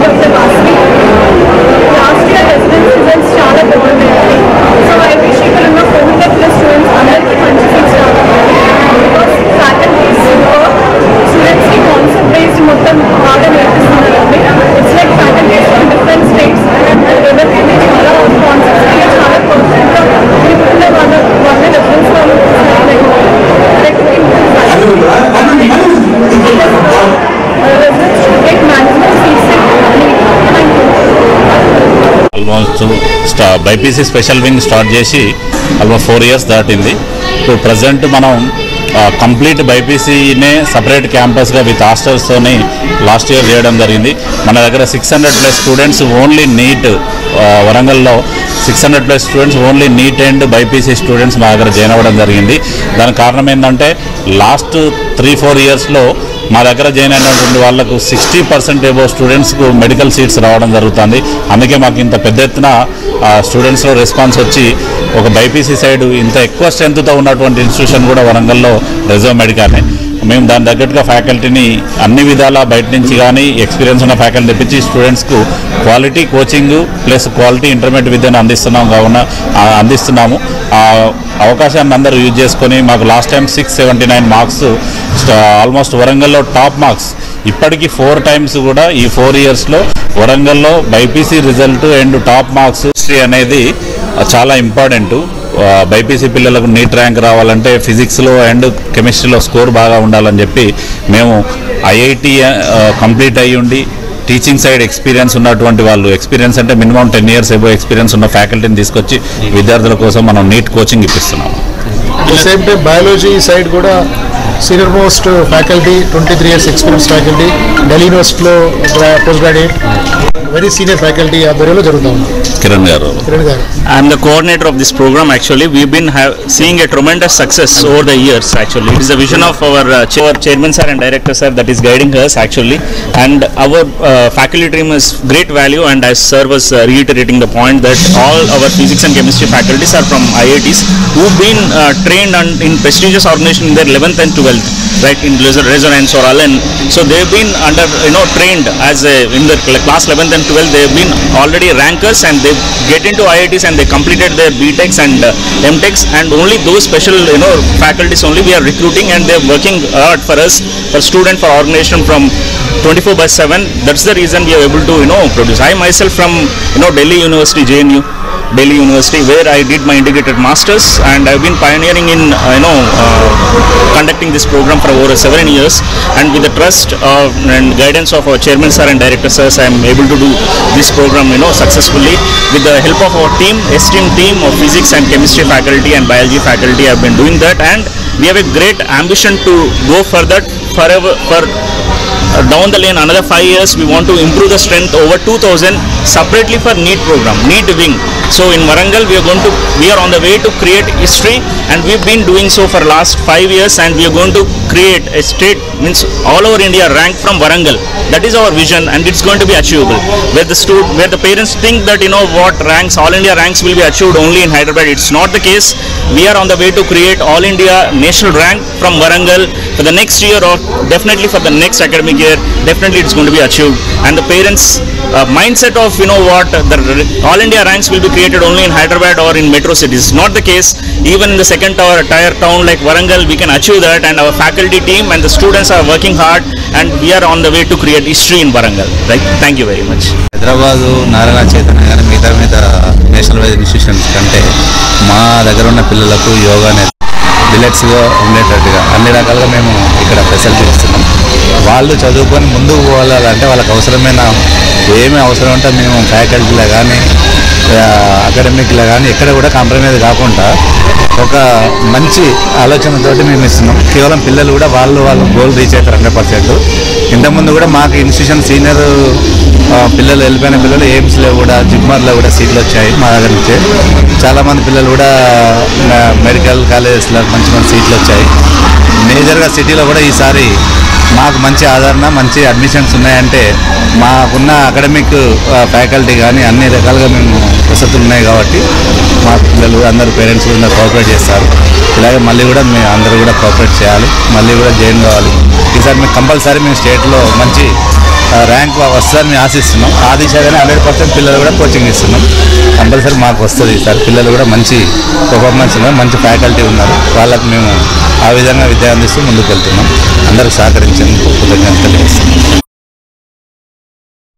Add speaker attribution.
Speaker 1: Dr. Vasni. Last year residence results చాలా బాగున్నాయి. So I wish ఇక్కడ ఉన్న 400+ students అందరికీ మంచి సీట్స్ రావాలి. Because faculty is super. Students కి కాన్సెప్ట్ బేస్డ్ మొత్తం బాగా నేర్పిస్తున్నారండి. It's like faculty is from different states and ఎవరికైతే చాలా కాన్సెప్ట్స్ చాలా పర్ఫెక్ట్గా ఉన్న వాళ్ళ రెఫరెన్స్ వాళ్ళు
Speaker 2: almost BiPC special wing start చేసి ఆల్మోస్ట్ 4 years దాటింది. ఇప్పుడు ప్రజెంట్ మనం కంప్లీట్ బైపీసీనే సపరేట్ క్యాంపస్గా విత్ హాస్టల్స్తోని లాస్ట్ ఇయర్ చేయడం జరిగింది. మన దగ్గర 600+ స్టూడెంట్స్ ఓన్లీ నీట్, వరంగల్లో 600+ students only NEET and BiPC students మా దగ్గర జాయిన్ అవ్వడం జరిగింది. దానికి కారణం ఏంటంటే లాస్ట్ 3-4 yearsలో మా దగ్గర జాయిన్ అయినటువంటి వాళ్ళకు 60% ఎబో స్టూడెంట్స్కు మెడికల్ సీట్స్ రావడం జరుగుతుంది. అందుకే మాకు ఇంత పెద్ద ఎత్తున స్టూడెంట్స్లో రెస్పాన్స్ వచ్చి ఒక బైపీసీ సైడ్ ఇంత ఎక్కువ స్ట్రెంత్తో ఉన్నటువంటి ఇన్స్టిట్యూషన్ కూడా వరంగల్లో రిజర్వ్ మెడికల్నే. మేము దాని తగ్గట్టుగా ఫ్యాకల్టీని అన్ని విధాల బయట నుంచి కానీ ఎక్స్పీరియన్స్ ఉన్న ఫ్యాకల్టీ తెప్పించి స్టూడెంట్స్కు quality coaching plus quality intermediate విద్యను అందిస్తున్నాము. ఆ అవకాశాన్ని అందరూ యూజ్ చేసుకొని మాకు లాస్ట్ టైం 679 మార్క్స్ ఆల్మోస్ట్ వరంగల్లో టాప్ మార్క్స్. ఇప్పటికీ 4 times కూడా ఈ 4 yearsలో వరంగల్లో BiPC result and top marks అనేది చాలా ఇంపార్టెంట్. బైపీసీ పిల్లలకు నీట్ ర్యాంక్ రావాలంటే ఫిజిక్స్లో అండ్ కెమిస్ట్రీలో స్కోర్ బాగా ఉండాలని చెప్పి మేము ఐఐటి కంప్లీట్ అయ్యి ఉండి టీచింగ్ సైడ్ ఎక్స్పీరియన్స్ ఉన్నటువంటి వాళ్ళు, ఎక్స్పీరియన్స్ అంటే మినిమం 10 years ఎబో ఎక్స్పీరియన్స్ ఉన్న ఫ్యాకల్టీని తీసుకొచ్చి విద్యార్థుల కోసం మనం నీట్ కోచింగ్ ఇప్పిస్తున్నాము.
Speaker 3: సేమ్ టైం బయాలజీ సైడ్ కూడా senior most faculty 23 years experience faculty Delhi యూనివర్సిటీలో post graduate very senior faculty ఆధ్వర్యంలో జరుగుతూ ఉంది.
Speaker 2: కిరణ్ గారు
Speaker 4: I am the coordinator of this program. Actually, we've been seeing a tremendous success over the years. Actually, it is the vision of our chairman sir and director sir that is guiding us actually, and our faculty team is great value. And as sir was reiterating the point that all our physics and chemistry faculties are from IITs who've been trained in prestigious organization in their 11th and 12th, right, in Resonance or Allen. So they've been trained as in the class 11th and 12th. They've been already rankers and they get into IITs and they completed their BTechs and MTechs, and only those special faculties only we are recruiting, and they're working hard for us, for student, for organization from 24/7. That's the reason we are able to produce. I myself from Delhi University, JNU Delhi University, where I did my integrated masters, and I've been pioneering in conducting this program for over 7 years, and with the trust and guidance of our chairman sir and director sirs, I am able to do this program successfully with the help of our team, esteemed team of physics and chemistry faculty and biology faculty. I've been doing that, and we have a great ambition to go further forever for down the lane another 5 years. We want to improve the strength over 2000 separately for NEET program, NEET wing. So in Warangal we are on the way to create history, and we've been doing so for last 5 years, and we are going to create a state, means all over India rank from Warangal. That is our vision, and it's going to be achievable. Where the parents think that what ranks, all India ranks will be achieved only in Hyderabad, it's not the case. We are on the way to create all India national rank from Warangal for the next year, or definitely for the next academic year. Definitely it's going to be achieved, and the parents mindset of the all India ranks will be created only in Hyderabad or in metro cities. Not the case. Even in the second tier town like Warangal, we can achieve that, and our faculty team and the students are working hard, and we are on the way to create history in Warangal. Right? Thank you very much.
Speaker 5: Hyderabad, Narana Chaitanya గారి మిగతా national wise institutions కంటే మా దగ్గర ఉన్న పిల్లలకు యోగానే డిలెక్స్గా ఉండేటట్టుగా అన్ని రకాలుగా మేము ఇక్కడ ఫెసిలిటీ ఇస్తున్నాం. వాళ్ళు చదువుకొని ముందుకు పోవాలంటే వాళ్ళకి అవసరమైన ఏమి అవసరం ఉంటే మేము ఫ్యాకల్టీలో కానీ అకాడమిక్లో కానీ ఎక్కడ కూడా కాంప్రమైజ్ కాకుండా ఒక మంచి ఆలోచనతోటి మేము ఇస్తున్నాం. కేవలం పిల్లలు కూడా వాళ్ళు గోల్ రీచ్ అవుతారు 100%. ఇంతకుముందు కూడా మాకు ఇన్స్టిట్యూషన్ సీనియర్ పిల్లలు వెళ్ళిపోయిన పిల్లలు ఎయిమ్స్లో కూడా జిప్మర్లో కూడా సీట్లు వచ్చాయి మా దగ్గర నుంచే. చాలామంది పిల్లలు కూడా మెడికల్ కాలేజెస్లో మంచి మంచి సీట్లు వచ్చాయి. మేజర్గా సిటీలో కూడా ఈసారి మాకు మంచి ఆదరణ, మంచి అడ్మిషన్స్ ఉన్నాయంటే మాకున్న అకాడమిక్ ఫ్యాకల్టీ కానీ అన్ని రకాలుగా మేము వసతులు ఉన్నాయి కాబట్టి మా పిల్లలు అందరూ పేరెంట్స్ కూడా కోఆపరేట్ చేస్తారు. ఇలాగే మళ్ళీ కూడా మేము అందరూ కూడా కోఆపరేట్ చేయాలి, మళ్ళీ కూడా జాయిన్ కావాలి. ఈసారి మేము కంపల్సరీ మేము స్టేట్లో మంచి ర్యాంక్ వస్తుందని మేము ఆశిస్తున్నాం. ఆ దిశగానే 100% పిల్లలు కూడా కోచింగ్ ఇస్తున్నాం. కంపల్సరీ మాకు వస్తుంది సార్. పిల్లలు కూడా మంచి పర్ఫార్మెన్స్ ఉన్నారు, మంచి ఫ్యాకల్టీ ఉన్నారు. వాళ్ళకు మేము ఆ విధంగా విద్య అందిస్తూ ముందుకు వెళ్తున్నాం. అందరూ సహకరించేందుకు కృతజ్ఞతలు తెలియజేస్తున్నాం.